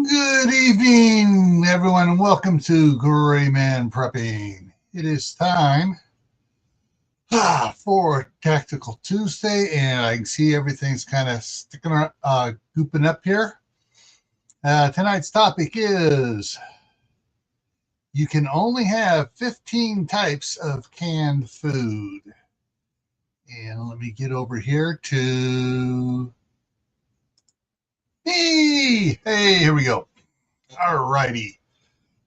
Good evening, everyone, and welcome to Gray Man Prepping. It is time for Tactical Tuesday, and I can see everything's kind of sticking around, gooping up here. Tonight's topic is you can only have 15 types of canned food. And let me get over here to... Hey, here we go. All righty.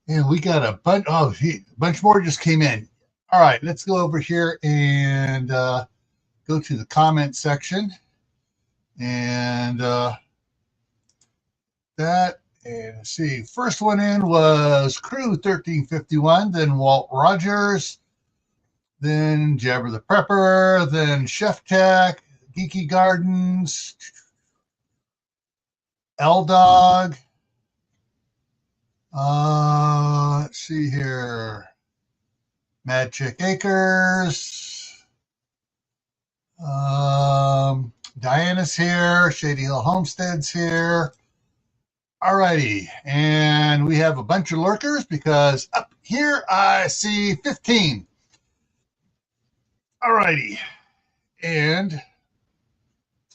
And we got a bunch. Oh, a bunch more just came in. All right, let's go over here and go to the comment section. And that, and let's see. First one in was Crew 1351, then Walt Rogers, then Jabber the Prepper, then Chef Tech, Geeky Gardens, L-Dog. Let's see here. Mad Chick Acres. Diana's here. Shady Hill Homestead's here. Alrighty. And we have a bunch of lurkers because up here I see 15. Alrighty. And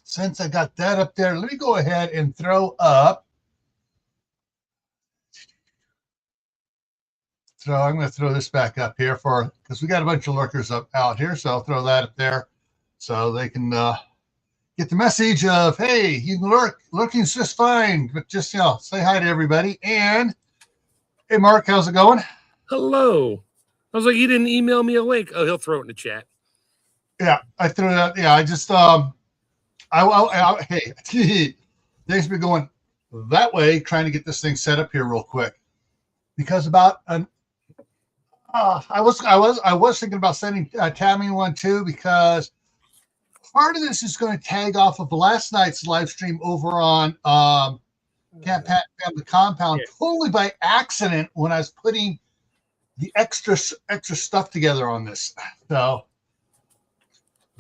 since I got that up there, let me go ahead and throw up. So I'm going to throw this back up here because we got a bunch of lurkers out here. So I'll throw that up there so they can get the message of, hey, you can lurk. Lurking's just fine. But just, say hi to everybody. And hey, Mark, how's it going? Hello. I was like, he didn't email me a link. Oh, he'll throw it in the chat. Yeah, I threw it out. Yeah, I just, hey, things been going that way, trying to get this thing set up here real quick. Because I was thinking about sending Tammy one too, because part of this is going to tag off of last night's live stream over on Camp Pat Family Compound, totally by accident when I was putting the extra stuff together on this.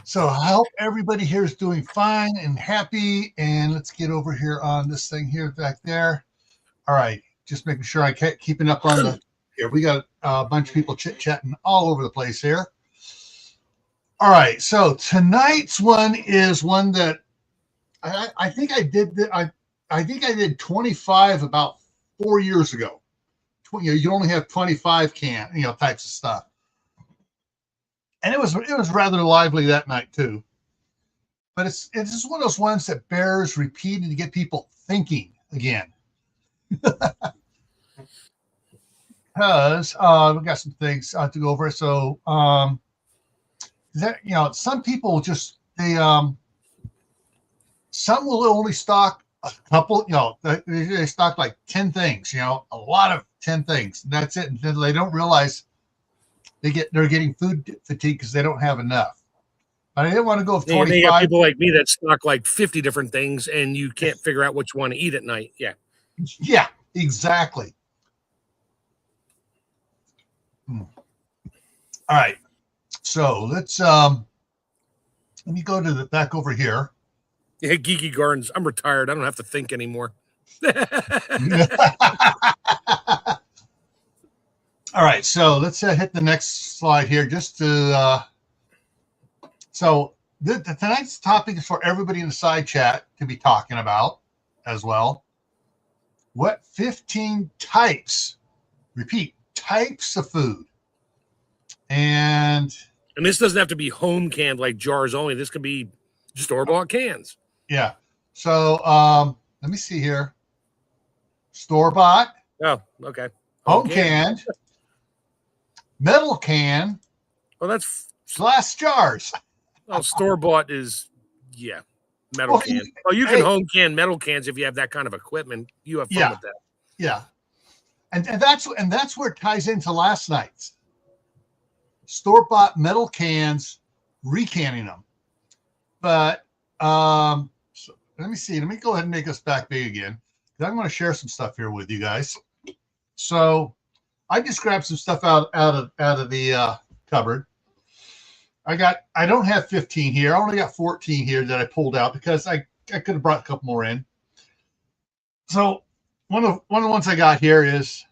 So I hope everybody here is doing fine and happy. And let's get over here on this thing here back there. All right, just making sure I kept keeping up on the. Here we got a bunch of people chit-chatting all over the place here. All right, so tonight's one is one that I think I did. I think I did 25 about 4 years ago. You only have 25 types of stuff, and it was rather lively that night too. But it's just one of those ones that bears repeating to get people thinking again. Because we got some things to go over. So some people just some will only stock a couple. They stock like 10 things. A lot of 10 things. That's it. And then they don't realize they're getting food fatigue because they don't have enough. But I didn't want to go with 25. They have people like me that stock like 50 different things, and you can't figure out which one to eat at night. Yeah. Yeah. Exactly. All right, so let's let me go to the back over here. Yeah, Geeky Gardens. I'm retired. I don't have to think anymore. All right, so let's hit the next slide here just to so tonight's topic is for everybody in the side chat to be talking about as well. What 15 types, repeat, types of food. And this doesn't have to be home canned like jars only. This could be store-bought cans. Yeah. So let me see here. Store-bought. Oh, okay. Home canned. Metal can. Well, that's glass jars. Well, store-bought is metal can. You can home can metal cans if you have that kind of equipment. You have fun with that. Yeah. And that's where it ties into last night's. Store-bought metal cans, recanning them. But so let me see. Let me go ahead and make us back big again, I'm going to share some stuff here with you guys. So I just grabbed some stuff out of the cupboard. I don't have 15 here. I only got 14 here that I pulled out because I could have brought a couple more in. So one of the ones I got here is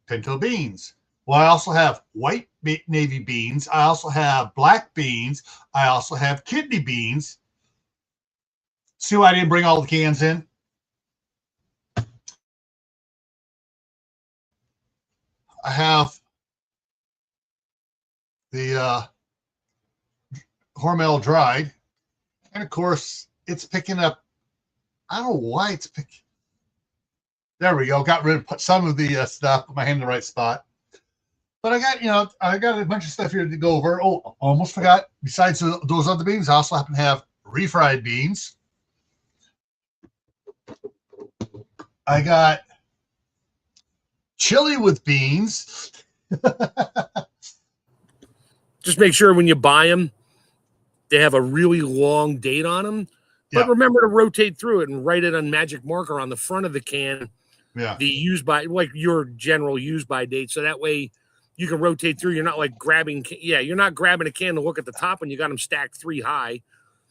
pinto beans. Well, I also have white navy beans. I also have black beans. I also have kidney beans. See why I didn't bring all the cans in? I have the Hormel dried. And of course, it's picking up. I don't know why it's picking. There we go. Got rid of some of the stuff. Put my hand in the right spot. But I got a bunch of stuff here to go over. Oh, almost forgot. Besides those other beans, I also happen to have refried beans. I got chili with beans. Just make sure when you buy them, they have a really long date on them. But remember to rotate through it and write it on magic marker on the front of the can. Yeah. The use by, like your general use by date. So that way you can rotate through. You're not like grabbing. Yeah, you're not grabbing a can to look at the top and you got them stacked 3 high.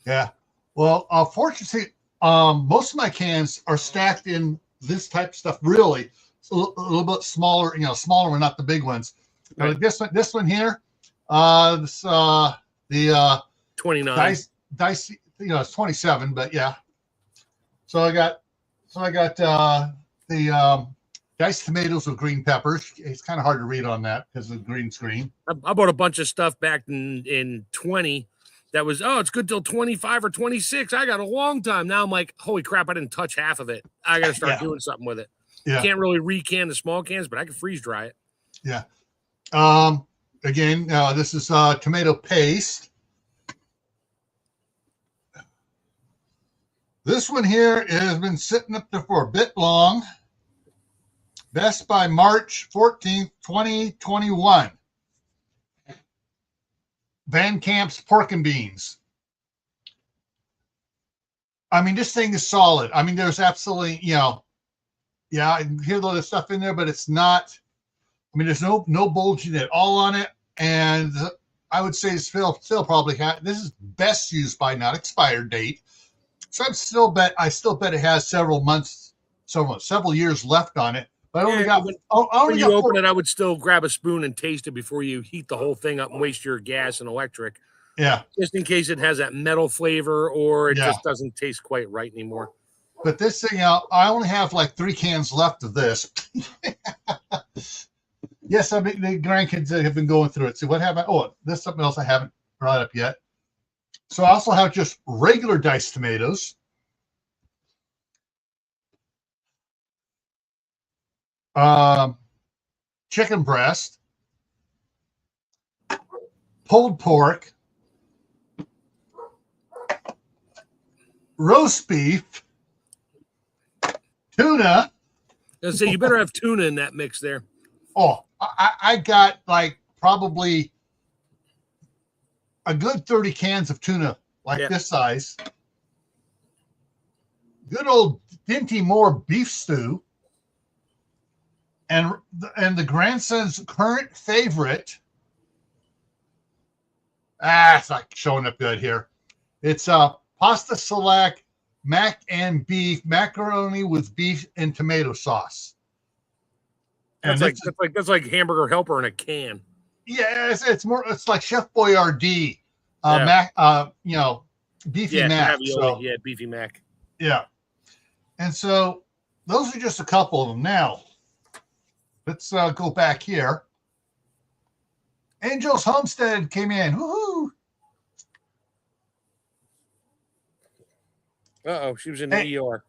Yeah. Well, fortunately, most of my cans are stacked in this type of stuff. Really, it's a little bit smaller. Smaller one, not the big ones. Right. This one here, the 29 dice. It's 27, but yeah. So I got the diced tomatoes with green peppers. It's kind of hard to read on that because of the green screen. I bought a bunch of stuff back in 20 that was, it's good till 25 or 26. I got a long time. Now I'm like, holy crap, I didn't touch half of it. I got to start doing something with it. Yeah. Can't really recan the small cans, but I can freeze dry it. Yeah. Again, this is tomato paste. This one here has been sitting up there for a bit long. Best by March 14th, 2021. Van Camp's pork and beans. I mean, this thing is solid. I mean, there's absolutely, I hear a lot of stuff in there, but it's not, there's no bulging at all on it. And I would say still probably this is best used by, not expired date. So I still bet it has several years left on it. But when you open it, I would still grab a spoon and taste it before you heat the whole thing up and waste your gas and electric. Yeah. Just in case it has that metal flavor or it just doesn't taste quite right anymore. But this thing, I only have like 3 cans left of this. Yes, the grandkids have been going through it. See what happened? Oh, there's something else I haven't brought up yet. So I also have just regular diced tomatoes. Chicken breast, pulled pork, roast beef, tuna. So you better have tuna in that mix there. Oh, I got like probably a good 30 cans of tuna, like this size. Good old Dinty Moore beef stew. And the grandson's current favorite. It's not showing up good here. It's pasta select mac and beef macaroni with beef and tomato sauce. That's like hamburger helper in a can. Yeah, it's like Chef Boyardee, mac, beefy mac. So, beefy mac. Yeah, and so those are just a couple of them. Now, let's go back here. Angel's Homestead came in. Woohoo! She was in the ER.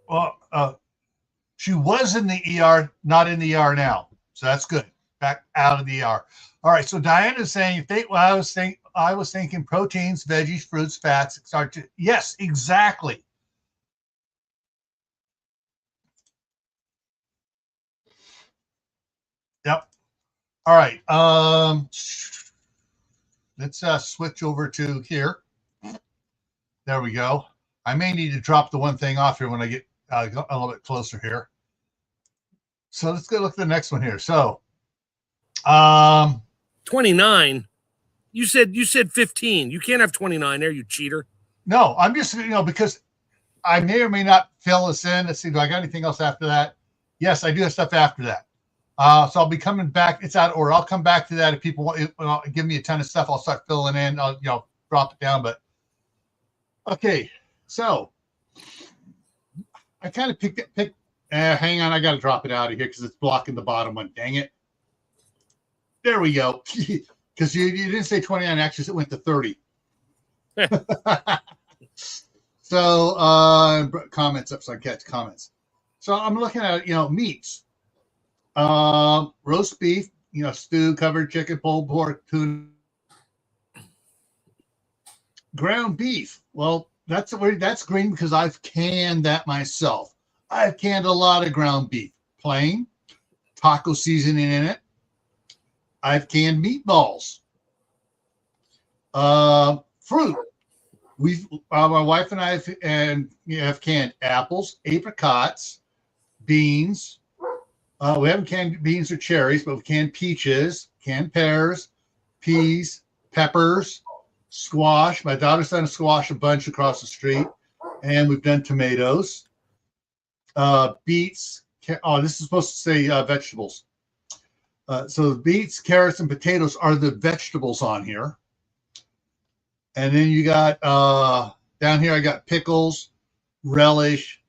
Well, she was in the ER, not in the ER now. So that's good. Back out of the ER. All right. So Diana's saying, I was thinking proteins, veggies, fruits, fats, starch. Yes, exactly. Yep. All right. Let's switch over to here. There we go. I may need to drop the one thing off here when I get a little bit closer here. So let's go look at the next one here. So, 29. You said 15. You can't have 29 there, you cheater. No, I'm just, because I may or may not fill this in. Let's see, do I got anything else after that? Yes, I do have stuff after that. So I'll be coming back. It's out of order. I'll come back to that if people want, give me a ton of stuff. I'll start filling in. I'll drop it down. But okay, so I kind of picked. Hang on, I got to drop it out of here because it's blocking the bottom one. Dang it! There we go. Because you didn't say 29. Actually, it went to 30. So comments up, so I catch comments. So I'm looking at meats. Roast beef, stew, covered chicken, pulled pork, tuna, ground beef. Well, that's green because I've canned that myself. I've canned a lot of ground beef, plain, taco seasoning in it. I've canned meatballs. Fruit. My wife and I have canned apples, apricots, beans. We haven't canned beans or cherries, but we've canned peaches, canned pears, peas, peppers, squash. My daughter's done a squash a bunch across the street, and we've done tomatoes, beets. This is supposed to say vegetables. So the beets, carrots, and potatoes are the vegetables on here. And then you got down here, I got pickles, relish,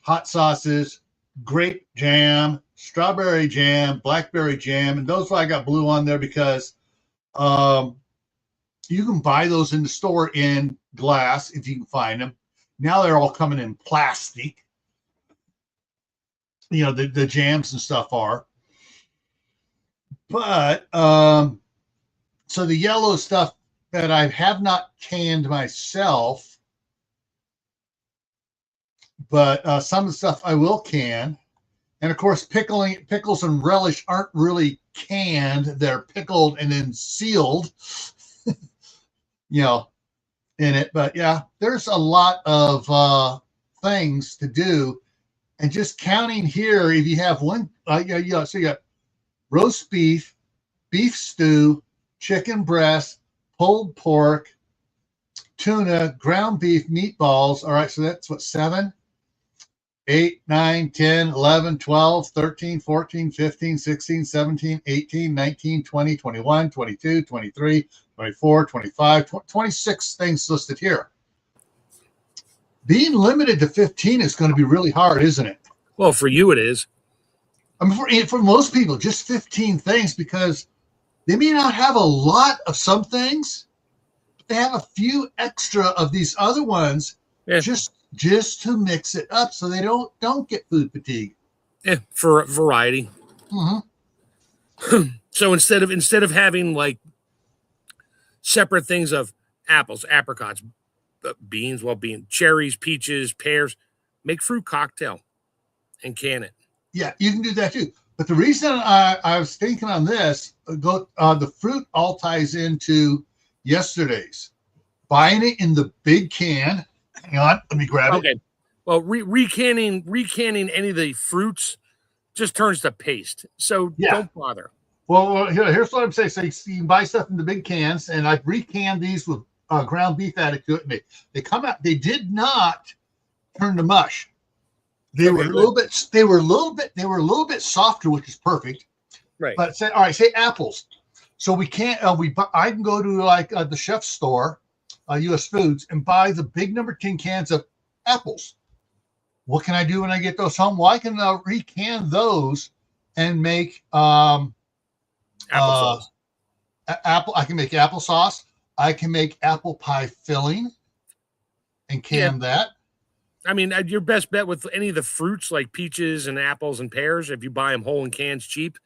hot sauces, grape jam, strawberry jam, blackberry jam. And those I got blue on there because you can buy those in the store in glass if you can find them. Now they're all coming in plastic. The jams and stuff are. But so the yellow stuff that I have not canned myself, but some of the stuff I will can. And of course, pickles and relish aren't really canned. They're pickled and then sealed, in it. But yeah, there's a lot of things to do. And just counting here, if you have one, so you got roast beef, beef stew, chicken breast, pulled pork, tuna, ground beef, meatballs. All right, so that's what, 7, 8, 9, 10, 11, 12, 13, 14, 15, 16, 17, 18, 19, 20, 21, 22, 23, 24, 25, 26 things listed here. Being limited to 15 is going to be really hard, isn't it? Well, for you it is. I mean, for most people, just 15 things because they may not have a lot of some things, but they have a few extra of these other ones just to mix it up so they don't get food fatigue. Yeah, for variety. Mm-hmm. So instead of having like separate things of apples, apricots, beans, cherries, peaches, pears, make fruit cocktail and can it. Yeah, you can do that too. But the reason I was thinking on this, the fruit all ties into yesterday's. Buying it in the big can. Hang on, let me grab it. Okay. Well, recanning any of the fruits just turns to paste. So don't bother. Well, here's what I'm saying. So you can buy stuff in the big cans, and I've recanned these with ground beef added to it. And they come out. They did not turn to mush. They were a little bit softer, which is perfect. Right. But say apples. So we can't. I can go to like the chef's store, U.S. Foods, and buy the big number 10 cans of apples. What can I do when I get those home? Well, I can recan those and make applesauce. I can make applesauce. I can make apple pie filling and can that. I mean, your best bet with any of the fruits like peaches and apples and pears, if you buy them whole in cans cheap,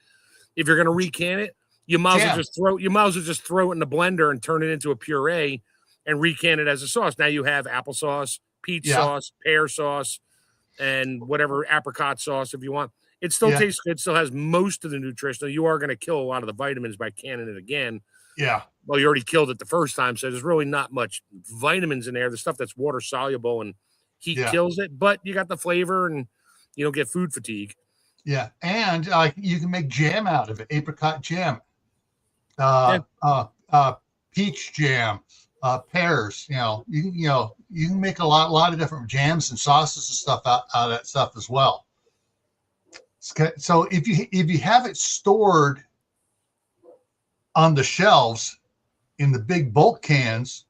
if you're going to recan it, you might as well just throw it in the blender and turn it into a puree and recan it as a sauce. Now you have applesauce, peach sauce, pear sauce, and whatever apricot sauce if you want. It still tastes good, still has most of the nutrition. You are going to kill a lot of the vitamins by canning it again. Yeah. Well, you already killed it the first time, so there's really not much vitamins in there. The stuff that's water soluble and heat kills it, but you got the flavor and you don't get food fatigue. Yeah, and you can make jam out of it, apricot jam, peach jam, pears. You can make a lot of different jams and sauces and stuff out of that stuff as well. So if you have it stored on the shelves in the big bulk cans,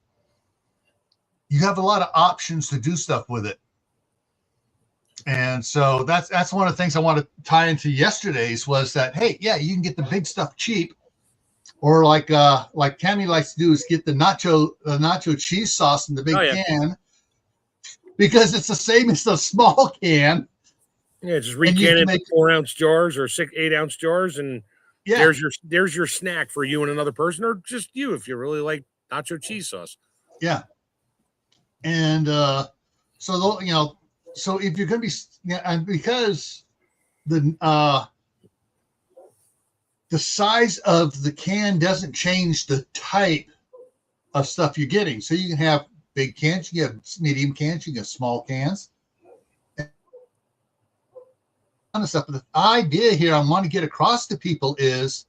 you have a lot of options to do stuff with it. And so that's one of the things I want to tie into yesterday's was that, hey, yeah, you can get the big stuff cheap, or like Tammy likes to do is get the nacho cheese sauce in the big can, because it's the same as the small can. Yeah, just recant it in 4-ounce jars or 8-ounce jars, and there's your snack for you and another person, or just you if you really like nacho cheese sauce. Yeah, and so if you're going to be, and because the size of the can doesn't change the type of stuff you're getting. So you can have big cans, you can have medium cans, you can have small cans. Stuff. But the idea here I want to get across to people is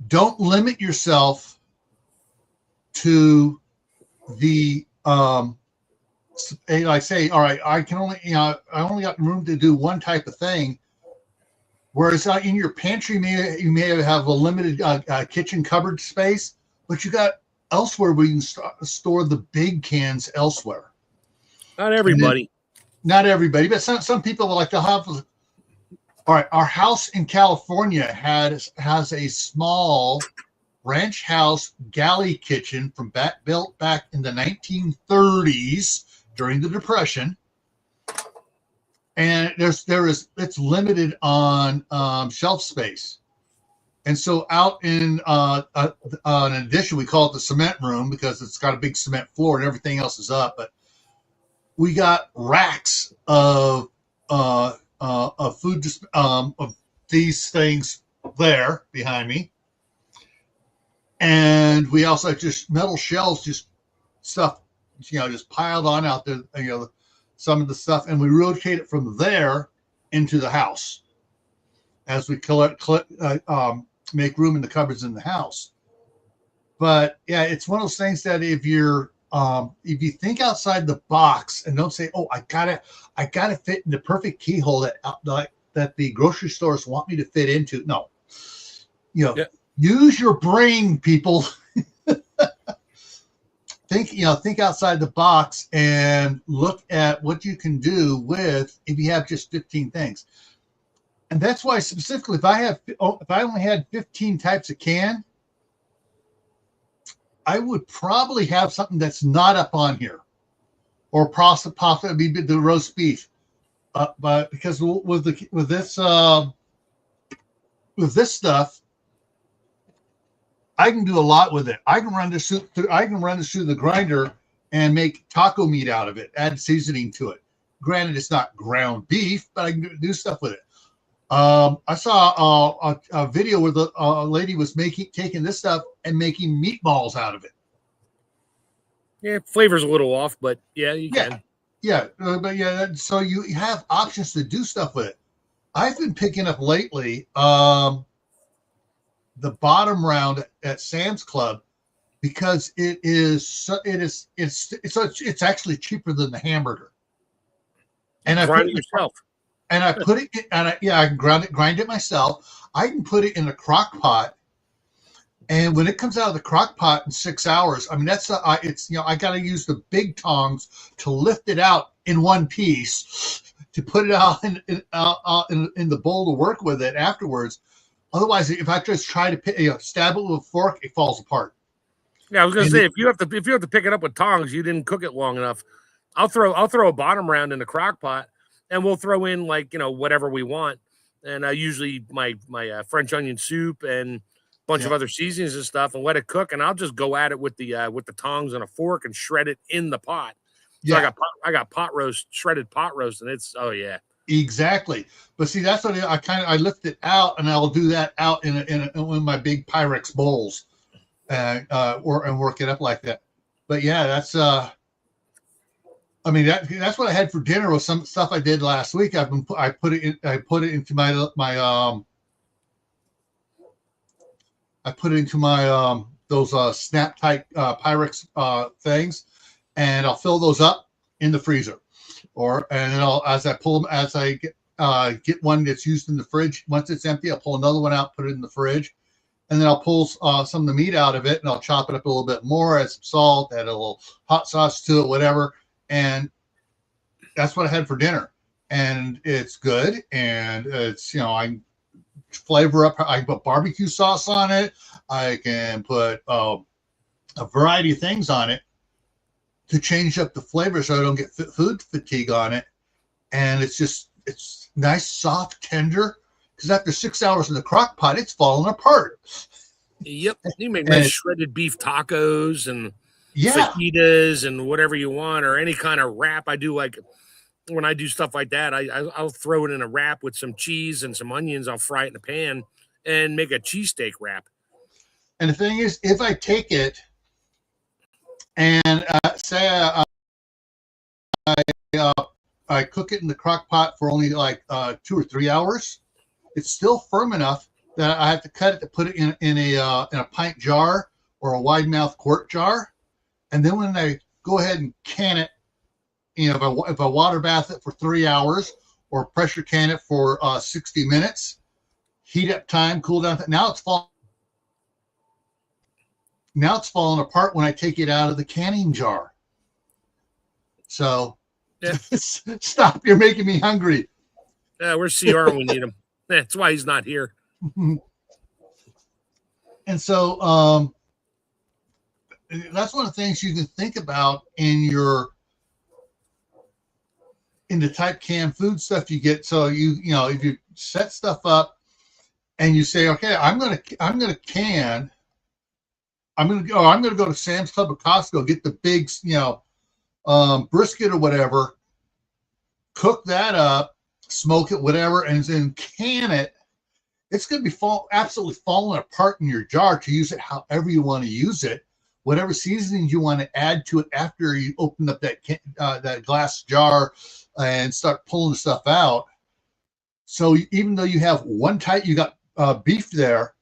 don't limit yourself to the like say, all right, I only got room to do one type of thing. Whereas in your pantry, you may have a limited kitchen cupboard space, but you got elsewhere where you can store the big cans elsewhere. Not everybody. Not everybody, but some people like to have. All right, our house in California has a small ranch house galley kitchen built back in the 1930s during the Depression, and it's limited on shelf space, and so out in addition, we call it the cement room because it's got a big cement floor and everything else is up, but we got racks of food of these things there behind me, and we also have just metal shelves, just stuff, just piled on out there. Some of the stuff, and we rotate it from there into the house as we make room in the cupboards in the house. But yeah, it's one of those things that if you think outside the box and don't say, "Oh, I gotta fit in the perfect keyhole that the grocery stores want me to fit into." No, use your brain, people. Think outside the box and look at what you can do with if you have just 15 things. And that's why specifically, if I only had 15 types of can, I would probably have something that's not up on here, or possibly the roast beef. But because with this stuff, I can do a lot with it. I can run this through the grinder and make taco meat out of it. Add seasoning to it. Granted, it's not ground beef, but I can do stuff with it. I saw a video where a lady was taking this stuff and making meatballs out of it. Yeah, flavor's a little off, but yeah, you can. Yeah, but yeah, so you have options to do stuff with it. I've been picking up lately the bottom round at Sam's Club because it's actually cheaper than the hamburger. And I grind it yourself. And I put it, I can grind it myself. I can put it in a crock pot, and when it comes out of the crock pot in 6 hours, I mean I got to use the big tongs to lift it out in one piece to put it out in the bowl to work with it afterwards. Otherwise, if I just try to stab it with a fork, it falls apart. Yeah, I was gonna say if you have to pick it up with tongs, you didn't cook it long enough. I'll throw a bottom round in the crock pot, and we'll throw in whatever we want, and usually my French onion soup and a bunch of other seasonings and stuff, and let it cook, and I'll just go at it with the tongs and a fork and shred it in the pot. So I got shredded pot roast, and it's Exactly. But see, that's what I lift it out, and I'll do that out in my big Pyrex bowls, and work it up like that. But yeah, that's I mean that's what I had for dinner was some stuff I did last week. I put it into my those snap type Pyrex things, and I'll fill those up in the freezer, and then as I get one that's used in the fridge. Once it's empty, I'll pull another one out, put it in the fridge, and then I'll pull some of the meat out of it, and I'll chop it up a little bit more, add some salt, add a little hot sauce to it, whatever, and that's what I had for dinner. And it's good, and it's I flavor up. I put barbecue sauce on it. I can put a variety of things on it to change up the flavor so I don't get food fatigue on it. And it's nice, soft, tender. Because after 6 hours in the crock pot, it's falling apart. Yep. You make nice shredded beef tacos and fajitas and whatever you want, or any kind of wrap. I do like when I do stuff like that, I'll throw it in a wrap with some cheese and some onions. I'll fry it in a pan and make a cheesesteak wrap. And the thing is, if I take it and say I cook it in the crock pot for only like 2 or 3 hours, it's still firm enough that I have to cut it to put it in a pint jar or a wide mouth quart jar. And then when I go ahead and can it, if I water bath it for 3 hours or pressure can it for 60 minutes, heat up time, cool down. Now it's falling apart when I take it out of the canning jar. So stop. You're making me hungry. Where's CR when we need him? That's why he's not here. And so that's one of the things you can think about in the type canned food stuff you get. So if you set stuff up and you say, okay, I'm gonna go to Sam's Club or Costco, get the big brisket or whatever, cook that up, smoke it, whatever, and then can it. It's going to be absolutely falling apart in your jar to use it however you want to use it, whatever seasonings you want to add to it after you open up that glass jar and start pulling the stuff out. So even though you have one type, you got beef there,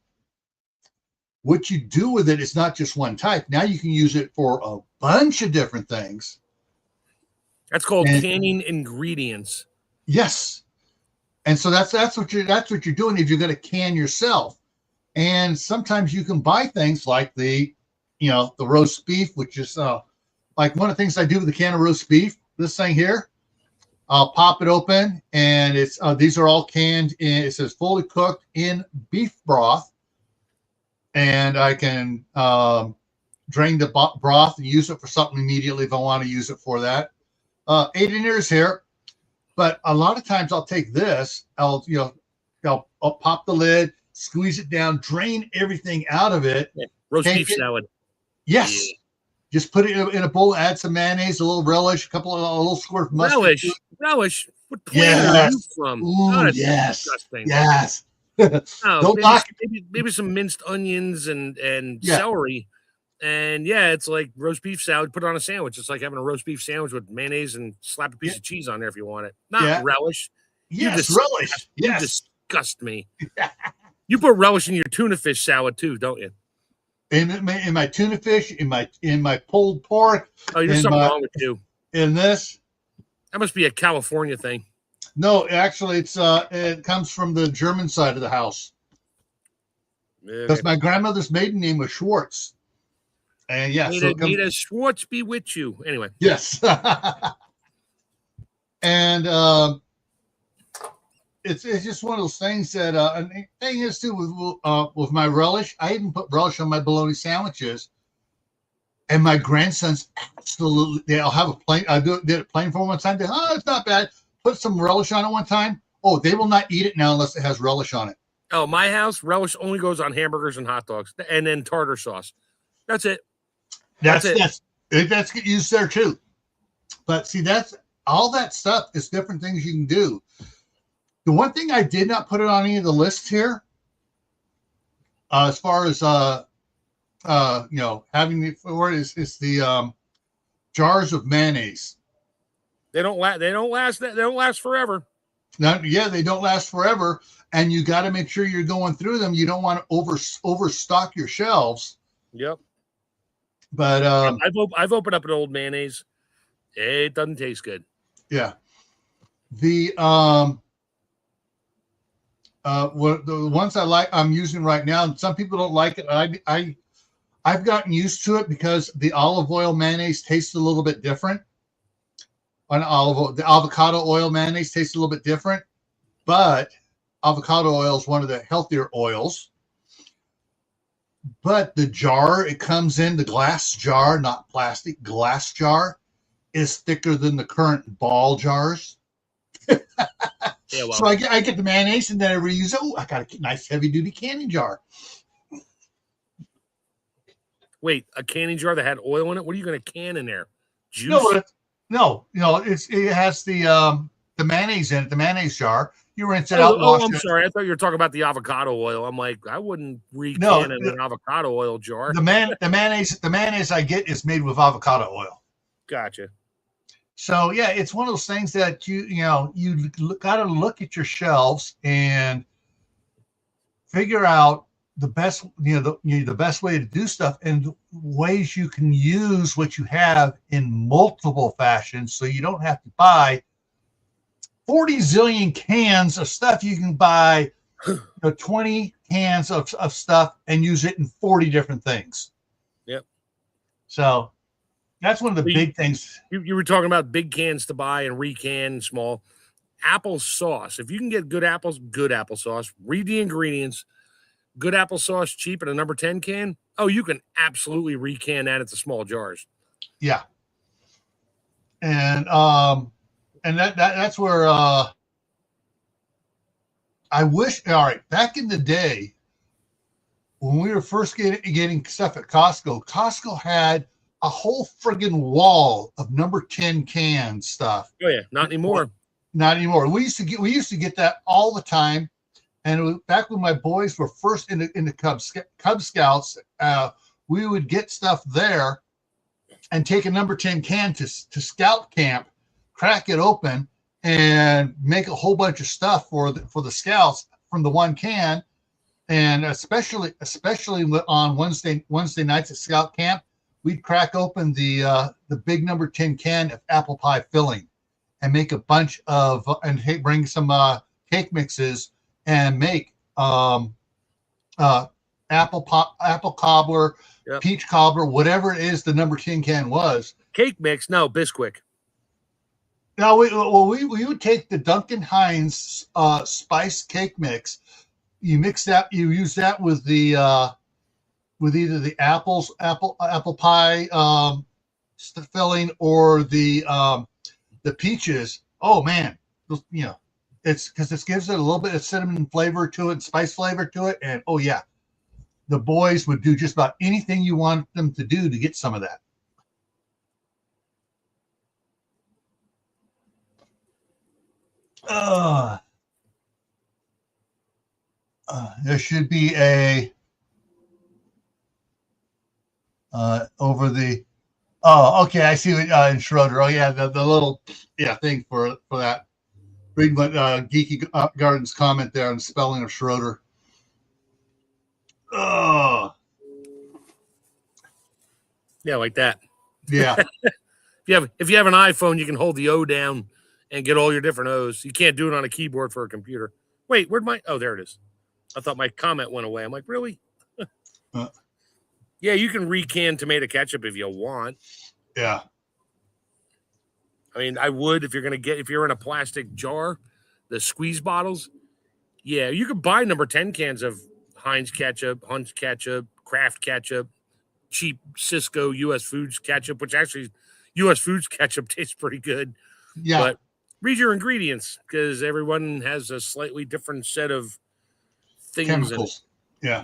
what you do with it is not just one type. Now you can use it for a bunch of different things. That's called canning ingredients. Yes. And so that's what you're doing if you're going to can yourself. And sometimes you can buy things like the roast beef, which is like one of the things I do with the can of roast beef. This thing here, I'll pop it open, and it's these are all canned in. It says fully cooked in beef broth, and I can drain the broth and use it for something immediately if I want to use it for that. 8 ears here. But a lot of times I'll take this, I'll pop the lid, squeeze it down, drain everything out of it. Roast beef salad. Yes. Yeah. Just put it in a bowl, add some mayonnaise, a little relish, a little squirt of mustard. Relish. What planet are you from? Ooh, yes. Disgusting. Yes. Maybe some minced onions and celery. And it's like roast beef salad, put it on a sandwich. It's like having a roast beef sandwich with mayonnaise and slap a piece of cheese on there if you want it. Not relish. Yes, relish. You disgust me. You put relish in your tuna fish salad too, don't you? In my tuna fish, in my pulled pork. Oh, there's something wrong with you. In this? That must be a California thing. No, actually, it comes from the German side of the house. Because my grandmother's maiden name was Schwartz. And may the Schwartz be with you. Anyway. Yes. And it's just one of those things that and the thing is too with my relish, I even put relish on my bologna sandwiches. And my grandsons absolutely, they'll have a plain. I did it plain for one time. It's not bad. Put some relish on it one time. Oh, they will not eat it now unless it has relish on it. Oh, my house, relish only goes on hamburgers and hot dogs, and then tartar sauce. That's it. That's used there too. But see, that's all that stuff is different things you can do. The one thing I did not put it on any of the lists here, as far as having the word is the jars of mayonnaise. They don't last. They don't last forever. They don't last forever, and you got to make sure you're going through them. You don't want to overstock your shelves. Yep. But I've opened up an old mayonnaise. It doesn't taste good. Yeah. The the ones I'm using right now, and some people don't like it. I've gotten used to it because the olive oil mayonnaise tastes a little bit different. The avocado oil mayonnaise tastes a little bit different, but avocado oil is one of the healthier oils. But the jar it comes in, the glass jar, not plastic, glass jar, is thicker than the current ball jars. Yeah, well. So I get the mayonnaise and then I reuse it. Oh, I got a nice heavy duty canning jar. Wait, a canning jar that had oil in it? What are you going to can in there? Juice? No, it has the mayonnaise in it, the mayonnaise jar. You rinse it out. I'm sorry. I thought you were talking about the avocado oil. I'm like, I wouldn't can in an avocado oil jar. The mayonnaise I get is made with avocado oil. Gotcha. So yeah, it's one of those things that you got to look at your shelves and figure out the best the best way to do stuff and ways you can use what you have in multiple fashions, so you don't have to buy 40 zillion cans of stuff. You can buy 20 cans of stuff and use it in 40 different things. Yep. So that's one of the big things. You were talking about big cans to buy and recan small. Applesauce. If you can get good applesauce, read the ingredients. Good applesauce, cheap, in a number 10 can. Oh, you can absolutely recan that into small jars. Yeah. And that's where I wish. All right, back in the day when we were first getting stuff at Costco had a whole friggin' wall of number 10 can stuff. Oh yeah, not anymore. Not anymore. We used to get that all the time. And it was back when my boys were first in the Cub Scouts, we would get stuff there and take a number 10 can to scout camp, crack it open, and make a whole bunch of stuff for the scouts from the one can. And especially on Wednesday nights at scout camp, we'd crack open the big number 10 can of apple pie filling and make a bunch of bring some cake mixes and make apple cobbler, yep, peach cobbler, whatever it is the number 10 can was. Cake mix, no, Bisquick. No, we would take the Duncan Hines spice cake mix. You mix that, you use that with the with either the apple pie filling or the peaches. Oh man, it's because it gives it a little bit of cinnamon flavor to it and spice flavor to it. And oh yeah, the boys would do just about anything you want them to do to get some of that. There should be a over the. Oh, okay. I see what in Schroeder. Oh yeah, the little thing for that. Read what Geeky Garden's comment there on the spelling of Schroeder. Oh. Yeah, like that. Yeah. If you have an iPhone, you can hold the O down and get all your different O's. You can't do it on a keyboard for a computer. Wait, oh, there it is. I thought my comment went away. I'm like, really? Yeah, you can recan tomato ketchup if you want. Yeah. I mean, I would if you're in a plastic jar, the squeeze bottles. Yeah, you could buy number 10 cans of Heinz ketchup, Hunt's ketchup, Kraft ketchup, cheap Cisco U.S. Foods ketchup, which actually U.S. Foods ketchup tastes pretty good. Yeah. But read your ingredients because everyone has a slightly different set of things. Chemicals. Yeah.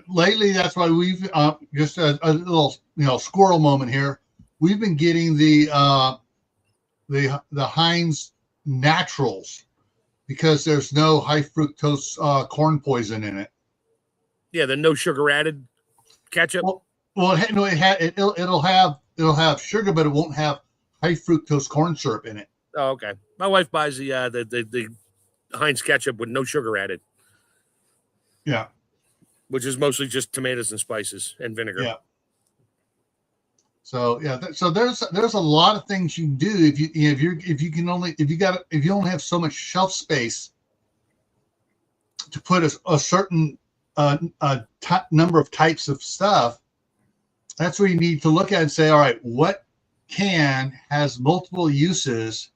Lately, that's why we've just a little squirrel moment here. We've been getting the Heinz naturals because there's no high fructose corn poison in it. Yeah, the no sugar added ketchup. It'll have sugar, but it won't have high fructose corn syrup in it. Oh, okay. My wife buys the Heinz ketchup with no sugar added. Yeah, which is mostly just tomatoes and spices and vinegar. Yeah. So so there's a lot of things you can do if you only have so much shelf space to put a certain number of types of stuff. That's where you need to look at and say, all right, what can has multiple uses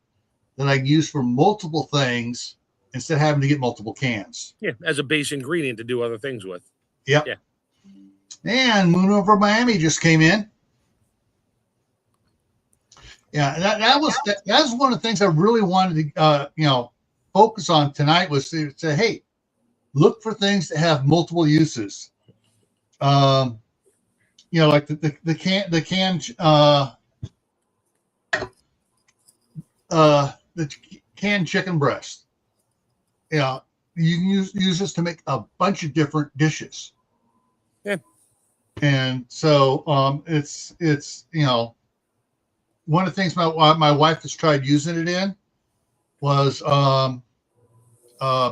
that I can use for multiple things instead of having to get multiple cans. Yeah, as a base ingredient to do other things with. Yep. Yeah. And Moon Over Miami just came in. Yeah, that was one of the things I really wanted to focus on tonight was to say, hey, look for things that have multiple uses. Like the canned chicken breast. Yeah, you can use this to make a bunch of different dishes. Yeah. And so it's one of the things my wife has tried using it in was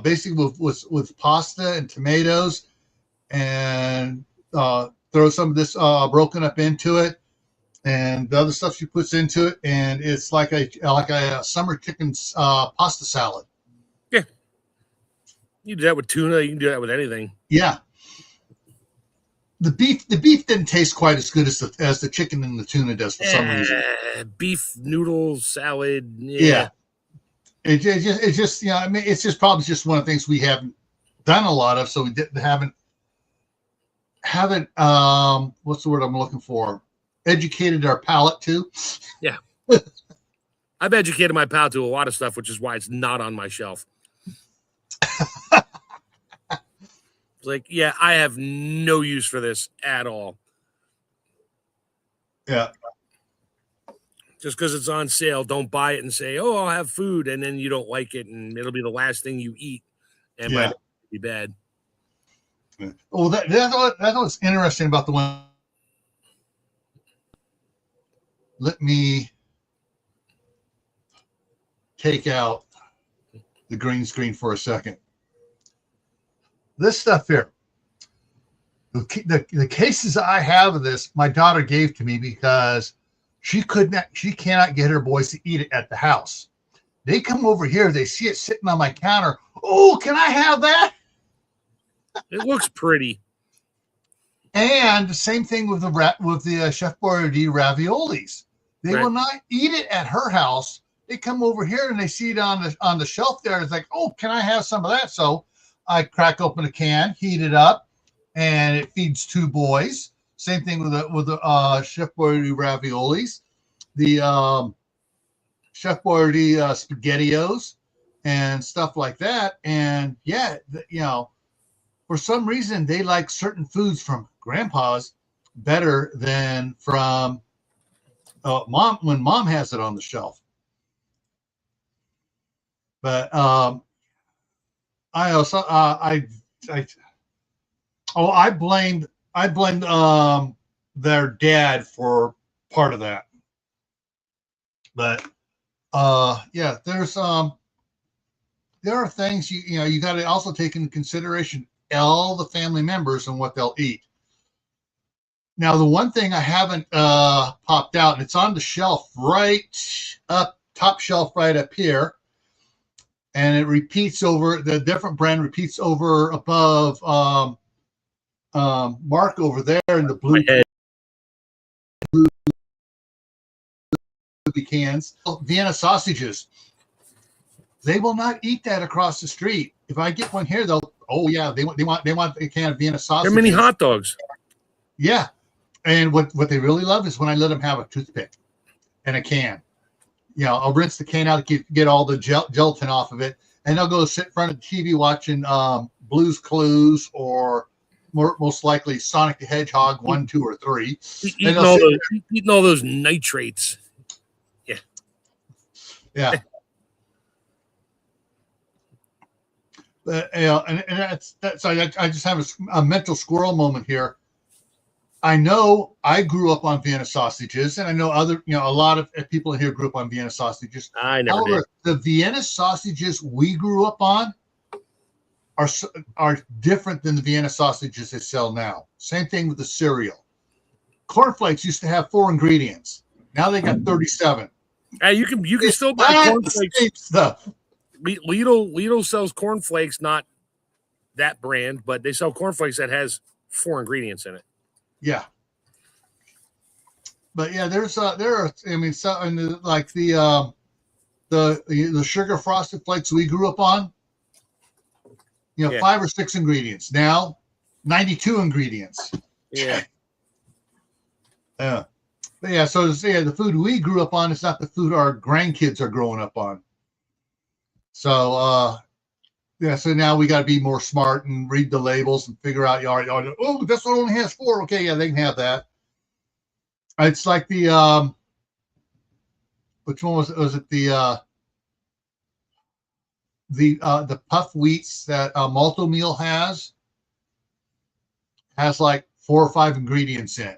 basically with pasta and tomatoes, and throw some of this broken up into it, and the other stuff she puts into it, and it's like a summer chicken pasta salad. Yeah, you do that with tuna. You can do that with anything. Yeah. The beef didn't taste quite as good as the chicken and the tuna does for some reason. Beef noodle salad. Yeah. It's just it's just probably just one of the things we haven't done a lot of, so we haven't what's the word I'm looking for? Educated our palate to. Yeah. I've educated my palate to a lot of stuff, which is why it's not on my shelf. Like, yeah, I have no use for this at all. Yeah. Just because it's on sale, don't buy it and say, oh, I'll have food, and then you don't like it, and it'll be the last thing you eat, and might be bad. Yeah. Well, that's what's interesting about the one. Let me take out the green screen for a second. This stuff here, the cases I have of this, my daughter gave to me because she cannot get her boys to eat it at the house. They come over here, they see it sitting on my counter. Oh, can I have that? It looks pretty. And the same thing with the Chef Boyardee raviolis. They will not eat it at her house. They come over here and they see it on the shelf there. It's like, oh, can I have some of that? So I crack open a can, heat it up, and it feeds two boys. Same thing with the Chef Boyardee raviolis, the Chef Boyardee SpaghettiOs, and stuff like that. And yeah, for some reason they like certain foods from Grandpa's better than from Mom when Mom has it on the shelf. But I also I blamed their dad for part of that. But yeah, there are things you got to also take into consideration all the family members and what they'll eat. Now, the one thing I haven't popped out, and it's on the shelf right up, top shelf right up here, and it repeats over, the different brand repeats over above Mark over there in the blue cans. Vienna sausages. They will not eat that across the street. If I get one here, they'll, oh yeah, they want a can of Vienna sausages. They're mini hot dogs. Yeah. And what they really love is when I let them have a toothpick and a can. I'll rinse the can out to get all the gelatin off of it, and they'll go sit in front of the TV watching Blue's Clues or most likely Sonic the Hedgehog 1, 2, or 3. Eating all those nitrates. Yeah. Yeah. And that's I just have a mental squirrel moment here. I know I grew up on Vienna sausages, and I know a lot of people here grew up on Vienna sausages. I never However, did. the Vienna sausages we grew up on are different than the Vienna sausages they sell now. Same thing with the cereal. Cornflakes used to have 4 ingredients. Now they got 37. Hey, you can still buy cornflakes. Stuff. Lidl sells cornflakes, not that brand, but they sell cornflakes that has 4 ingredients in it. Yeah. But yeah, there are, I mean, like the sugar frosted flakes we grew up on, 5 or 6 ingredients. Now 92 ingredients. Yeah. Yeah. But yeah, so the food we grew up on is not the food our grandkids are growing up on. So so now we got to be more smart and read the labels and figure out, oh, this one only has 4. Okay, yeah, they can have that. It's like the which one was it? Was it the puff wheats that Malto Meal has like 4 or 5 ingredients in it.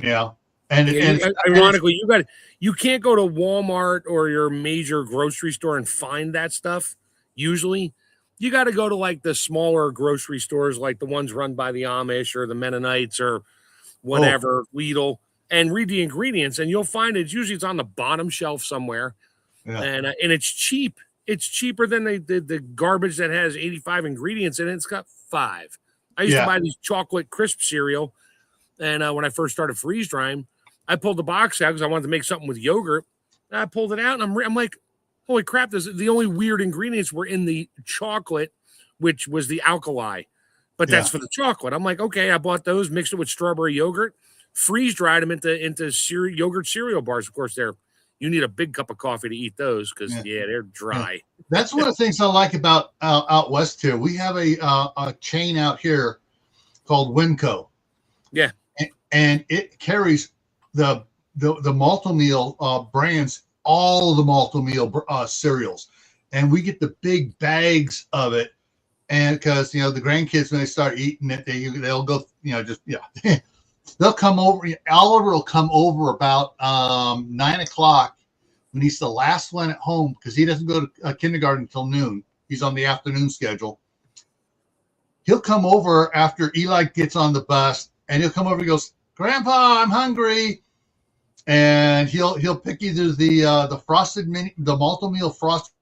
Yeah. Ironically, you can't go to Walmart or your major grocery store and find that stuff. Usually, you got to go to like the smaller grocery stores, like the ones run by the Amish or the Mennonites or whatever, Lidl, and read the ingredients, and you'll find it's on the bottom shelf somewhere, and it's cheap. It's cheaper than the garbage that has 85 ingredients in it. It's got 5. I used to buy these chocolate crisp cereal. And when I first started freeze drying, I pulled the box out because I wanted to make something with yogurt. And I pulled it out, and I'm like, holy crap, the only weird ingredients were in the chocolate, which was the alkali. But that's for the chocolate. I'm like, okay, I bought those, mixed it with strawberry yogurt, freeze dried them into yogurt cereal bars. Of course, you need a big cup of coffee to eat those because, they're dry. Yeah. That's one of the things I like about out west here. We have a chain out here called Winco. Yeah. And it carries the Malto Meal brands, all of the Malto Meal cereals, and we get the big bags of it. And because the grandkids, when they start eating it, they'll go they'll come over. Oliver will come over about 9 o'clock when he's the last one at home because he doesn't go to kindergarten until noon. He's on the afternoon schedule. He'll come over after Eli gets on the bus, and he'll come over and goes, "Grandpa, I'm hungry," and he'll pick either the frosted the Malto Meal frost,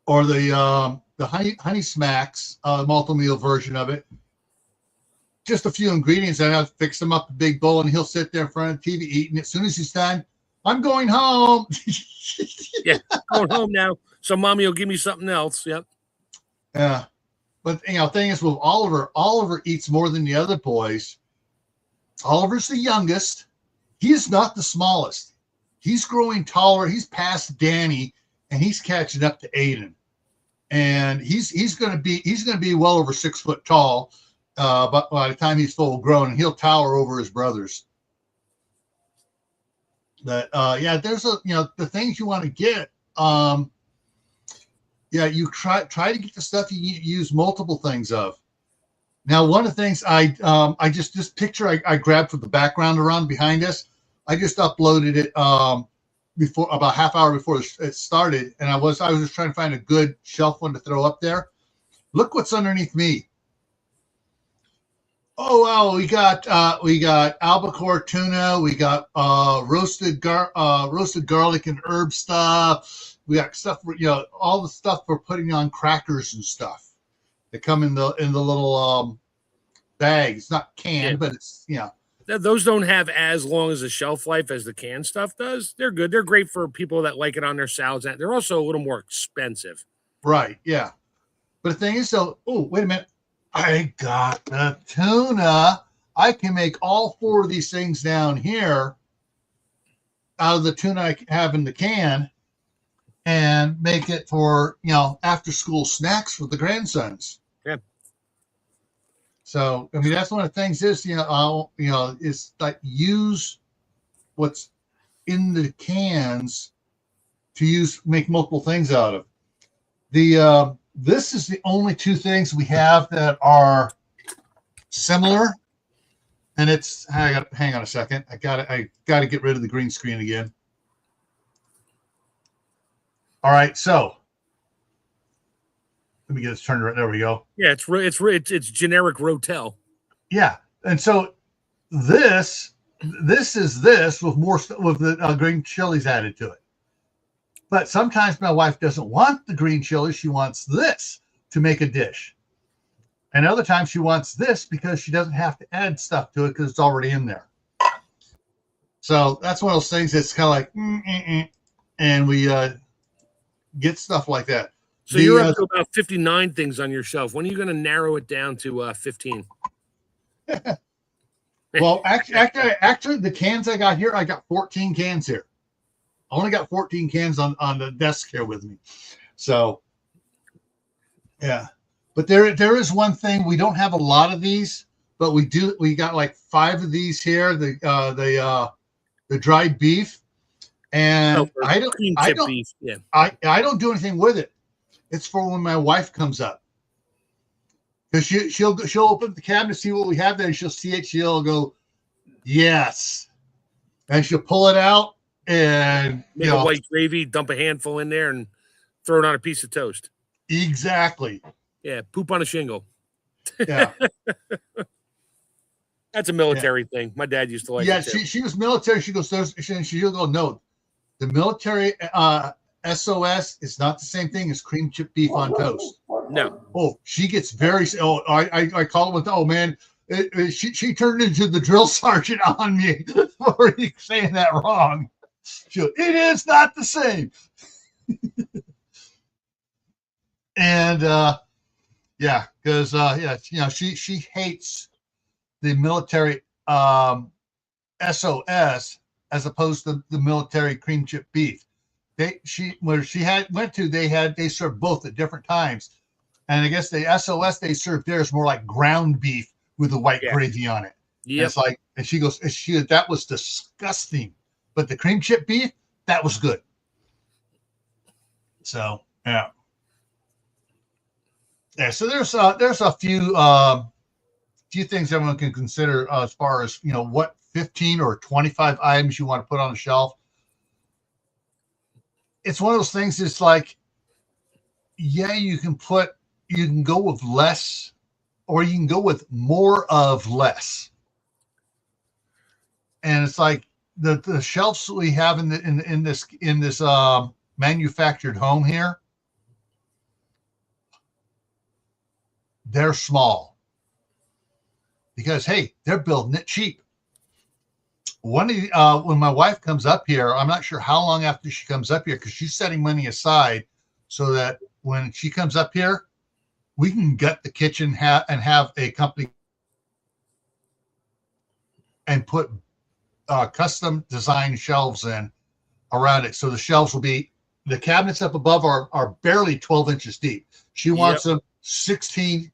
or the honey smacks Malto Meal version of it. Just a few ingredients, and I'll fix them up a big bowl, and he'll sit there in front of the TV eating. As soon as he's done, I'm going home. Yeah, going home now. So mommy will give me something else. Yep. Yeah. But thing is with Oliver eats more than the other boys. Oliver's the youngest. He is not the smallest. He's growing taller. He's past Danny, and he's catching up to Aiden. And he's going to be well over 6 foot tall. But by the time he's full grown, and he'll tower over his brothers. But there's the things you want to get. You try to get the stuff you use multiple things of. Now, one of the things I just this picture I grabbed from the background around behind us, I just uploaded it before about half hour before it started, and I was just trying to find a good shelf one to throw up there. Look what's underneath me. Oh wow, we got albacore tuna, we got roasted garlic and herb stuff. We got stuff, all the stuff for putting on crackers and stuff. They come in the little bag. It's not canned, but it's Those don't have as long as a shelf life as the canned stuff does. They're good. They're great for people that like it on their salads. They're also a little more expensive. Right. Yeah. But the thing is, wait a minute. I got the tuna. I can make all 4 of these things down here out of the tuna I have in the can, and make it for after school snacks for the grandsons. Yeah. So I mean that's one of the things is is like use what's in the cans make multiple things out of. This is the only two things we have that are similar, and it's hang on a second. I gotta get rid of the green screen again. All right, so let me get this turned right. There we go. Yeah, it's generic Rotel. Yeah, and so this is this with more with the green chilies added to it. But sometimes my wife doesn't want the green chili. She wants this to make a dish. And other times she wants this because she doesn't have to add stuff to it because it's already in there. So that's one of those things that's kind of like, and we get stuff like that. So you're up to about 59 things on your shelf. When are you going to narrow it down to 15? Well, actually, the cans I got here, I got 14 cans here. I only got 14 cans on the desk here with me. So, yeah. But there is one thing. We don't have a lot of these, but we do. We got like 5 of these here. The dried beef, and I don't do anything with it. It's for when my wife comes up, because she'll open the cabinet, see what we have there, and she'll see it. She'll go, yes, and she'll pull it out. And make a white gravy, dump a handful in there, and throw it on a piece of toast. Exactly. Yeah, poop on a shingle. Yeah. That's a military thing. My dad used to like. Yeah, she was military. She goes, she'll go, no, the military SOS is not the same thing as cream chip beef on toast. No. Oh, she gets very. Oh, I call it with. Oh man, she turned into the drill sergeant on me for saying that wrong. It is not the same. And yeah, because she hates the military SOS as opposed to the military cream chip beef. They served both at different times, and I guess the SOS they served there is more like ground beef with the white gravy on it. Yeah, it's like, and she goes, that was disgusting. But the cream chip beef, that was good. So yeah. So there's a few things everyone can consider as far as what 15 or 25 items you want to put on the shelf. It's one of those things. It's like, yeah, you can go with less, or you can go with more of less. And it's like the shelves we have in this manufactured home here, they're small because, hey, they're building it cheap. When my wife comes up here, I'm not sure how long after she comes up here, because she's setting money aside so that when she comes up here, we can gut the kitchen and have a company and put custom design shelves in around it. So the shelves will be, the cabinets up above are barely 12 inches deep. She wants them 16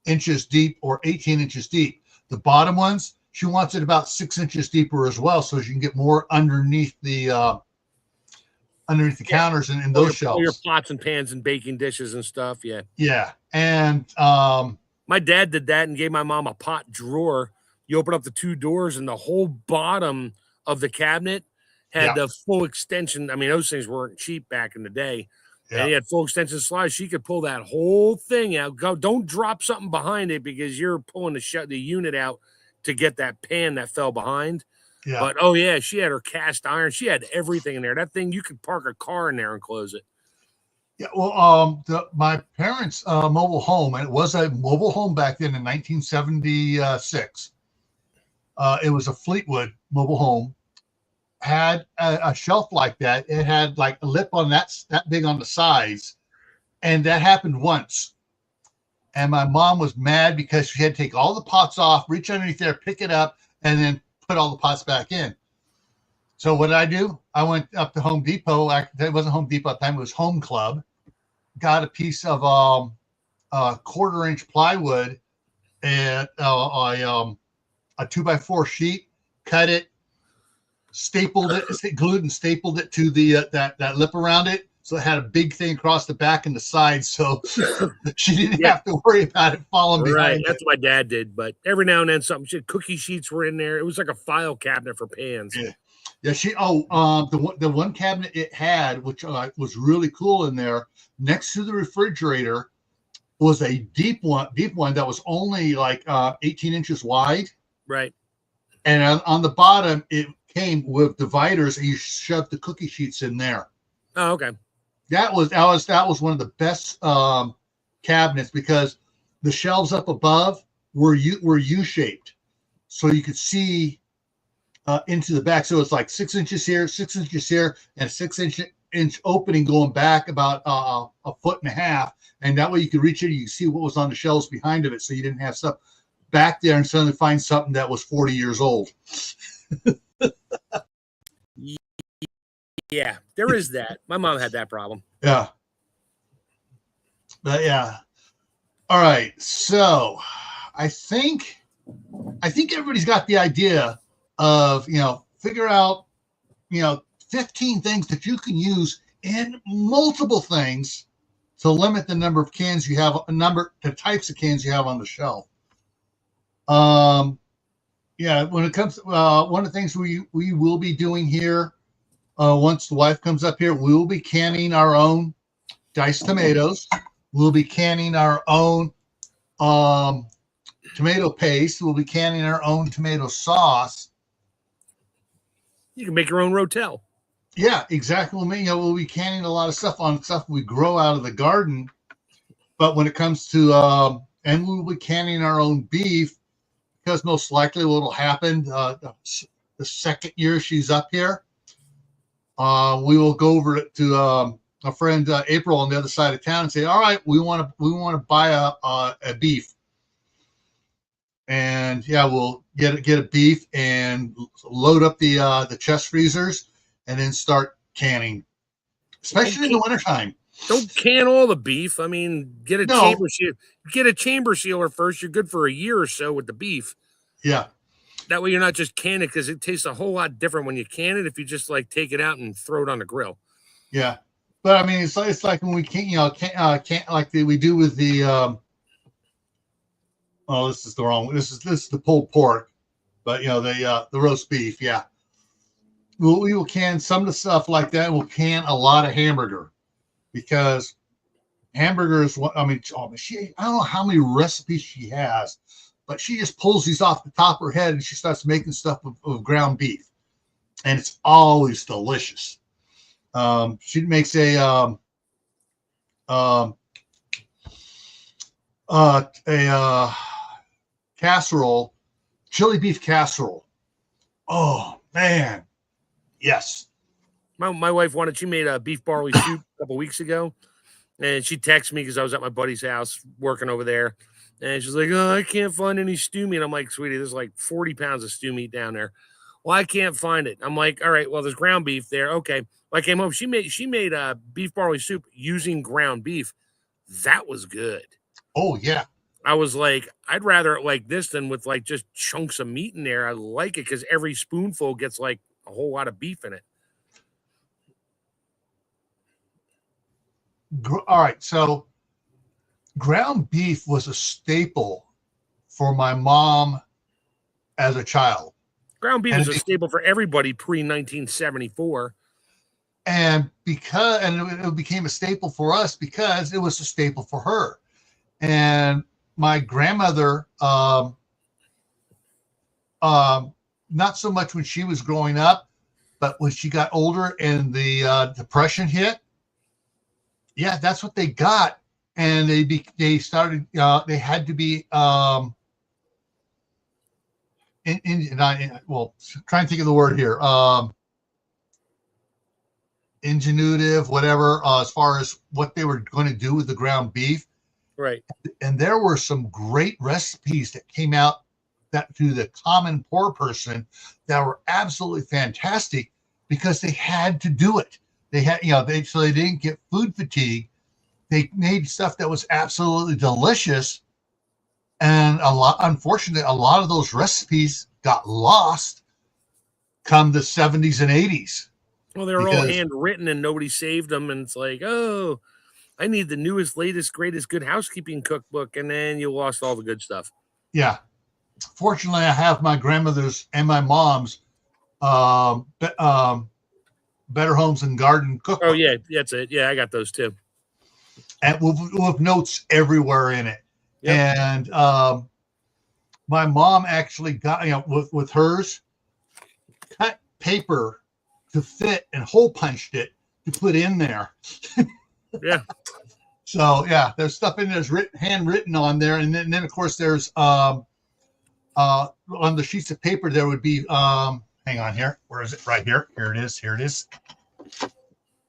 inches deep or 18 inches deep. The bottom ones, she wants it about 6 inches deeper as well, so you can get more underneath the counters and in those shelves. Your pots and pans and baking dishes and stuff. Yeah. Yeah. And my dad did that and gave my mom a pot drawer. You open up the 2 doors and the whole bottom of the cabinet had the full extension. I mean, those things weren't cheap back in the day. Yeah. And he had full extension slides. She could pull that whole thing out. Don't drop something behind it, because you're pulling the unit out to get that pan that fell behind. Yeah. But oh yeah, she had her cast iron. She had everything in there. That thing, you could park a car in there and close it. Yeah. Well, my parents' mobile home, and it was a mobile home back then in 1976. It was a Fleetwood mobile home. Had a shelf like that. It had like a lip on that big on the sides, and that happened once. And my mom was mad because she had to take all the pots off, reach underneath there, pick it up, and then put all the pots back in. So what did I do? I went up to Home Depot. It wasn't Home Depot at the time. It was Home Club. Got a piece of 1/4-inch plywood and a 2x4 sheet. Cut it. glued and stapled it to the that lip around it. So it had a big thing across the back and the sides, so she didn't have to worry about it falling behind. That's what my dad did. But every now and then, cookie sheets were in there. It was like a file cabinet for pans. Yeah. The one cabinet it had, which was really cool in there, next to the refrigerator, was a deep one that was only like 18 inches wide. Right. And on the bottom, it came with dividers, and you shoved the cookie sheets in there. Oh, okay. That was one of the best cabinets, because the shelves up above were U-shaped, so you could see into the back. So it's like 6 inches here, 6 inches here, and a 6-inch opening going back about a foot and a half, and that way you could reach it. You could see what was on the shelves behind of it, so you didn't have stuff back there and suddenly find something that was 40 years old. Yeah, there is that. My mom had that problem. Yeah. But yeah. All right. So I think everybody's got the idea of, figure out, 15 things that you can use in multiple things to limit the number of cans you have, the types of cans you have on the shelf. When it comes to one of the things we will be doing here, once the wife comes up here, we will be canning our own diced tomatoes. We'll be canning our own tomato paste. We'll be canning our own tomato sauce. You can make your own rotel. Yeah, exactly. We'll be canning a lot of stuff we grow out of the garden. But when it comes to, and we'll be canning our own beef, because most likely what will happen the second year she's up here, we will go over to a friend April on the other side of town and say, all right, we want to buy a beef, and we'll get a beef and load up the chest freezers and then start canning, especially in the wintertime. Don't can all the beef. I mean, get a chamber seal. Get a chamber sealer first. You're good for a year or so with the beef. Yeah. That way you're not just canning it, because it tastes a whole lot different when you can it if you just like take it out and throw it on the grill. Yeah. But I mean, it's like when we can't like we do with the this is the pulled pork, but the roast beef. Yeah. We will can some of the stuff like that. We'll can a lot of hamburger, because hamburgers, I don't know how many recipes she has, but she just pulls these off the top of her head and she starts making stuff with ground beef, and it's always delicious. She makes a casserole, chili beef casserole. Oh man, yes. My wife she made a beef barley soup a couple weeks ago, and she texted me because I was at my buddy's house working over there, and she's like, "Oh, I can't find any stew meat." I'm like, "Sweetie, there's like 40 pounds of stew meat down there." Well, I can't find it. I'm like, "All right, well, there's ground beef there." Okay. Well, I came home. She made a beef barley soup using ground beef. That was good. Oh yeah. I was like, I'd rather it like this than with like just chunks of meat in there. I like it because every spoonful gets like a whole lot of beef in it. All right, so ground beef was a staple for my mom as a child. Ground beef is a staple for everybody pre-1974. And it became a staple for us because it was a staple for her. And my grandmother, not so much when she was growing up, but when she got older and the Depression hit, yeah, that's what they got. And they started, they had to be, trying to think of the word here, ingenuitive, whatever, as far as what they were going to do with the ground beef. Right. And there were some great recipes that came out that to the common poor person that were absolutely fantastic because they had to do it. They had, so they didn't get food fatigue. They made stuff that was absolutely delicious. And unfortunately, a lot of those recipes got lost come the 70s and 80s. Well, they were all handwritten and nobody saved them. And it's like, oh, I need the newest, latest, greatest Good Housekeeping cookbook. And then you lost all the good stuff. Yeah. Fortunately, I have my grandmother's and my mom's Better Homes and Garden cookbook. Oh, yeah. That's it. Yeah, I got those too. And with notes everywhere in it. Yep. And my mom actually got, with hers, cut paper to fit and hole punched it to put in there. Yeah. So yeah, there's stuff in there's handwritten on there, and then of course there's on the sheets of paper there would be hang on here. Where is it? Right here. Here it is. Here it is.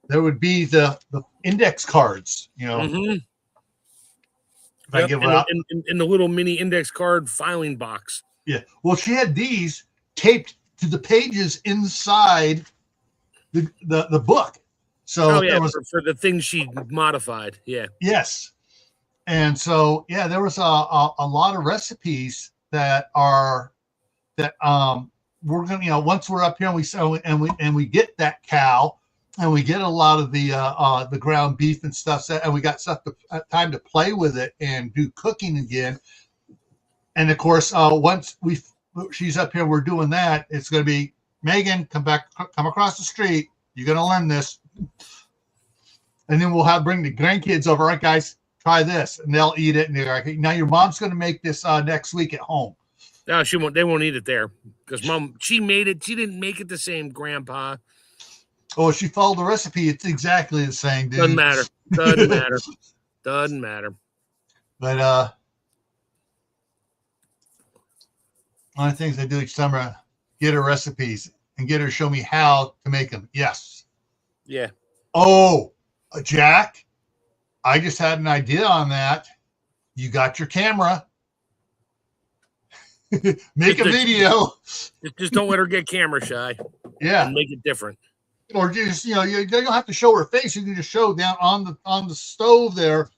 There would be the index cards. Mm-hmm. I give it out in the little mini index card filing box. Yeah. Well, she had these taped to the pages inside the book. So for the things she modified. Yeah. Yes. And so there was a lot of recipes that we're gonna once we're up here and we get that cow and we get a lot of the ground beef and stuff and we got time to play with it and do cooking again. And of course, once she's up here, we're doing that. It's going to be Megan, come across the street. You're going to learn this. And then we'll bring the grandkids over. All right, guys, try this. And they'll eat it. And they're like, now your mom's going to make this next week at home. No, she won't. They won't eat it there because Mom, she made it. She didn't make it the same, Grandpa. Oh, she followed the recipe. It's exactly the same, dude. Doesn't matter. Doesn't matter. Doesn't matter. But one of the things I do each summer, get her recipes and get her to show me how to make them. Yes. Yeah. Oh, Jack, I just had an idea on that. You got your camera. Make a video. Just don't let her get camera shy. Yeah. And make it different. Or just, you don't have to show her face. You can just show down on the stove there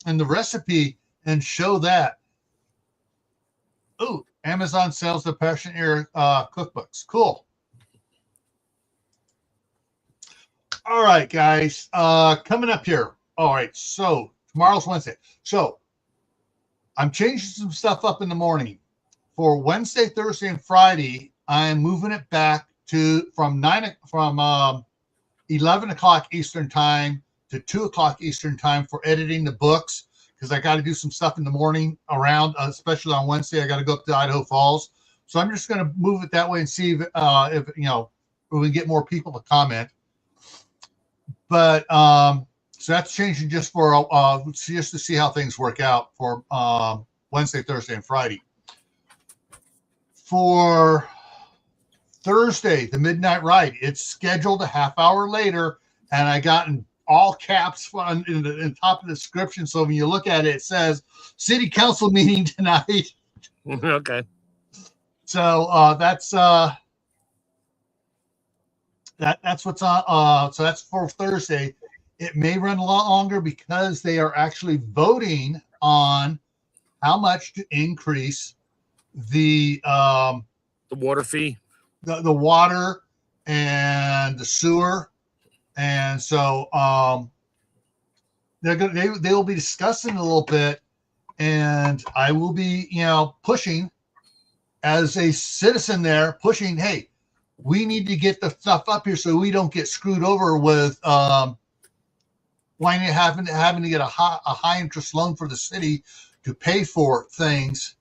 and the recipe and show that. Oh, Amazon sells the Passion Era cookbooks. Cool. All right, guys. Coming up here. All right. So tomorrow's Wednesday. So I'm changing some stuff up in the morning. For Wednesday, Thursday, and Friday, I'm moving it back from 11 o'clock Eastern time to 2 o'clock Eastern time for editing the books, because I got to do some stuff in the morning around, especially on Wednesday. I got to go up to Idaho Falls. So I'm just going to move it that way and see if we can get more people to comment. But so that's changing just for just to see how things work out for Wednesday, Thursday, and Friday. For Thursday, the Midnight Ride, it's scheduled a half hour later, and I got in all caps in the top of the description. So when you look at it, it says City Council meeting tonight. Okay. So that's what's on. So that's for Thursday. It may run a lot longer because they are actually voting on how much to increase the water fee, the water and the sewer, and so they will be discussing a little bit, and I will be pushing as a citizen there, pushing, hey, we need to get the stuff up here so we don't get screwed over with having to get a high interest loan for the city to pay for things.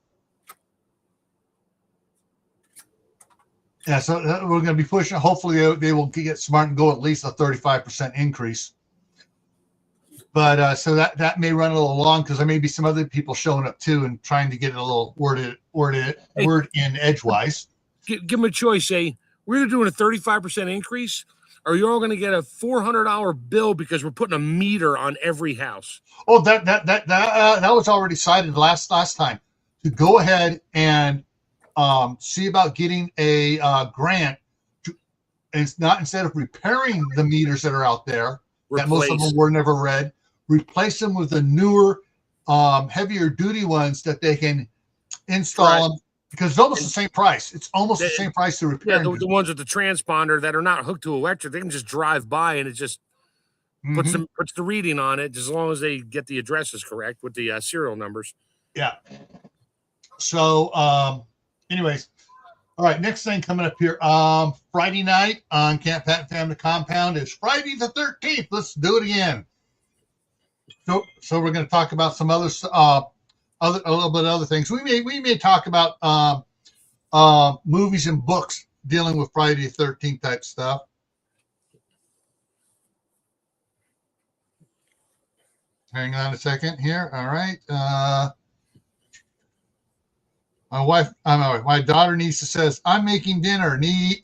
Yeah, so we're going to be pushing. Hopefully, they will get smart and go at least a 35% increase. But so that may run a little long because there may be some other people showing up too and trying to get it a little word in edgewise. Give them a choice. Say we're either doing a 35% increase, or you're all going to get a $400 bill because we're putting a meter on every house. Oh, that was already cited last time to go ahead and see about getting a grant and it's not, instead of repairing the meters that are out there, that most of them were never read, replace them with the newer, heavier duty ones that they can install them because it's almost the same price. It's almost the same price to repair. Yeah, the ones with the transponder that are not hooked to electric, they can just drive by and it just puts the reading on it, as long as they get the addresses correct with the serial numbers. Yeah. So, anyways, all right. Next thing coming up here, Friday night on Camp Pat Family Compound is Friday the 13th. Let's do it again. So we're going to talk about some other a little bit of other things. We may talk about movies and books dealing with Friday the 13th type stuff. Hang on a second here. All right. My daughter Nisa says, I'm making dinner, need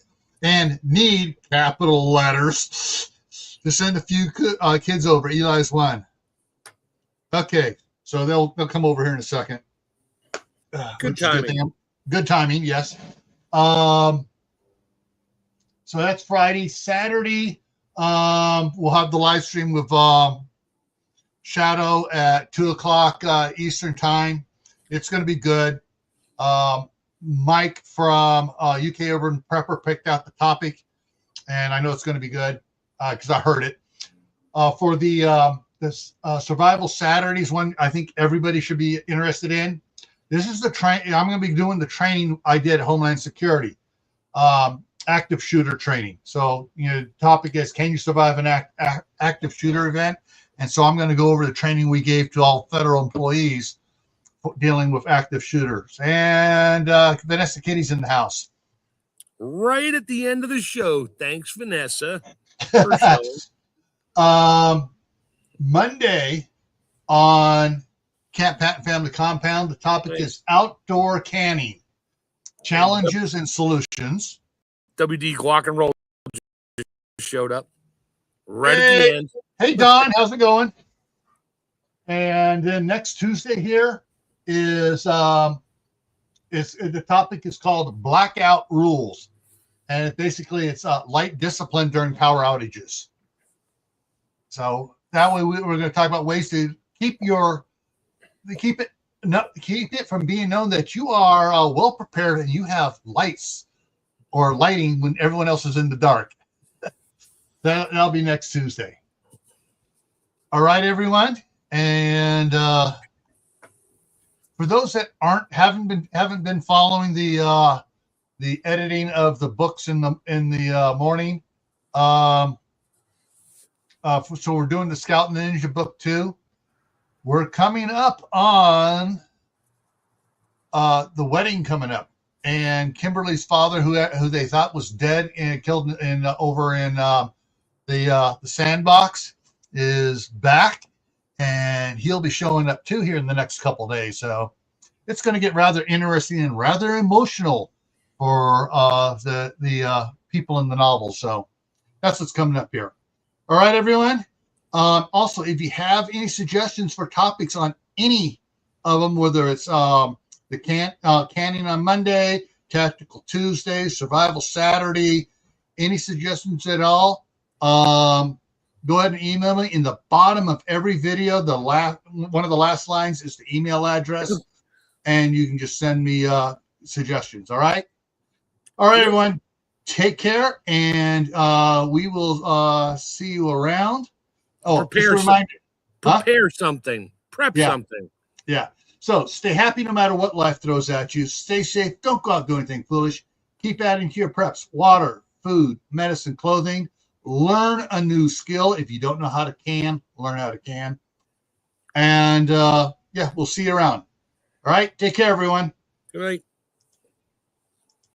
capital letters to send a few kids over. Eli's one. Okay. So they'll come over here in a second. Good timing. Good timing. Yes. So that's Friday. Saturday, we'll have the live stream with Shadow at 2:00 Eastern time. It's going to be good. Mike from UK Urban Prepper picked out the topic, and I know it's going to be good because I heard it. For this Survival Saturdays one, I think everybody should be interested in. This is the train. I'm going to be doing the training I did at Homeland Security, active shooter training. So, the topic is, can you survive an active shooter event? And so I'm going to go over the training we gave to all federal employees dealing with active shooters. And Vanessa Kitty's in the house. Right at the end of the show. Thanks, Vanessa. Monday on Camp Pat Family Compound, the topic is outdoor canning, challenges and solutions. WD Glock and Roll just showed up right at the end. Hey, Don, how's it going? And then next Tuesday here is the topic is called Blackout Rules. And basically it's light discipline during power outages. So that way we're going to talk about ways to keep it from being known that you are well prepared and you have lights or lighting when everyone else is in the dark. That'll be next Tuesday. All right, everyone. And for those that haven't been following the editing of the books in the morning, so we're doing the Scout and the Ninja book 2. We're coming up on the wedding coming up, and Kimberly's father, who they thought was dead and killed over in the sandbox, is back, and he'll be showing up too here in the next couple of days. So it's going to get rather interesting and rather emotional for the people in the novel. So that's what's coming up here. All right, everyone. Also, if you have any suggestions for topics on any of them, whether it's the canning on Monday, Tactical Tuesday, Survival Saturday, any suggestions at all, go ahead and email me. In the bottom of every video, one of the last lines is the email address, and you can just send me suggestions. All right, everyone. Take care, and we will see you around. Oh, prepare something. Prep something. Yeah. So stay happy no matter what life throws at you. Stay safe. Don't go out doing anything foolish. Keep adding to your preps: water, food, medicine, clothing. Learn a new skill. If you don't know how to can, learn how to can. And we'll see you around. All right. Take care, everyone. Good night.